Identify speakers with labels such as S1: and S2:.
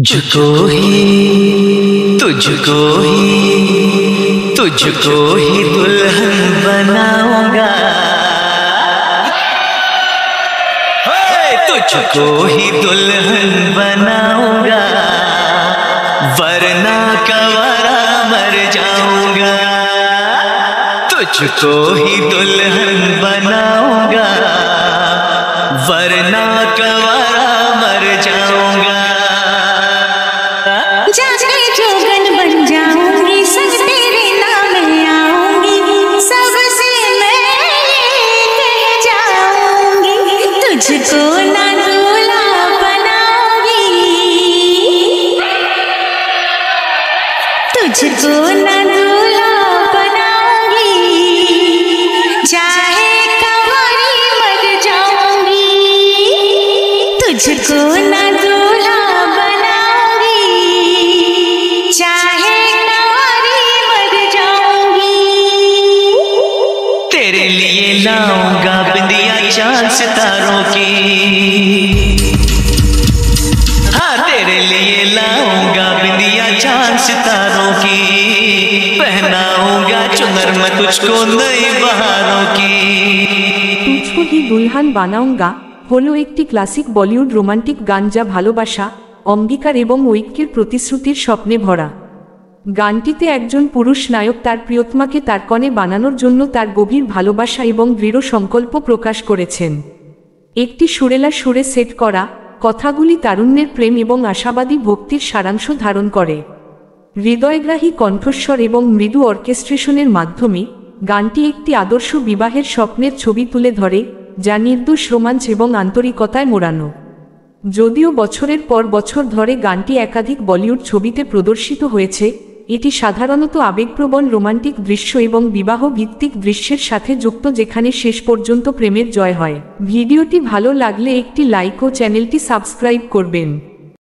S1: तुझको ही दुल्हन बनाऊंगा, तुझको ही दुल्हन बनाऊंगा, वरना कवारा मर जाऊंगा। तुझको ही दुल्हन बनाऊंगा, वरना कवारा मर जाऊंगा।
S2: जाके जोगन बन जाऊंगी, सब तेरे नाम आऊंगी, सबसे मैं कह जाऊंगी। तुझको ना दूल्हा बनाऊंगी, तुझको ना दूल्हा बनाऊंगी, चाहे कंवारी मर जाऊंगी। तुझको ना दूल्हा बनाऊंगी, चाहे कंवारी मर जाऊंगी।
S1: तेरे लिए लाऊंगा बिंदिया चांद सितारों की, हाँ तेरे लिए लाऊंगा बिंदिया चांद सितारों की, पहनाऊंगा चुनर मैं तुझको नई बहारों की।
S3: तुझको ही दुल्हन বানাऊंगा হলো একটি ক্লাসিক বলিউড রোমান্টিক গান, যা ভালোবাসা, অঙ্গীকার এবং ঐক্যের প্রতিশ্রুতির স্বপ্নে ভরা। গানটিতে একজন পুরুষ নায়ক তার প্রিয়তমাকে তার কনে বানানোর জন্য তার গভীর ভালোবাসা এবং দৃঢ় সংকল্প প্রকাশ করেছেন। একটি সুরেলা সুরে সেট করা কথাগুলি তারুণ্যের প্রেম এবং আশাবাদী ভক্তির সারাংশ ধারণ করে। হৃদয়গ্রাহী কণ্ঠস্বর এবং মৃদু অর্কেস্ট্রেশনের মাধ্যমে গানটি একটি আদর্শ বিবাহের স্বপ্নের ছবি তুলে ধরে, যা নির্দোষ রোমাঞ্চ এবং আন্তরিকতায় মোড়ানো। যদিও বছরের পর বছর ধরে গানটি একাধিক বলিউড ছবিতে প্রদর্শিত হয়েছে, এটি সাধারণত আবেগপ্রবণ রোমান্টিক দৃশ্য এবং বিবাহ ভিত্তিক দৃশ্যের সাথে যুক্ত, যেখানে শেষ পর্যন্ত প্রেমের জয় হয়। ভিডিওটি ভালো লাগলে একটি লাইক ও চ্যানেলটি সাবস্ক্রাইব করবেন।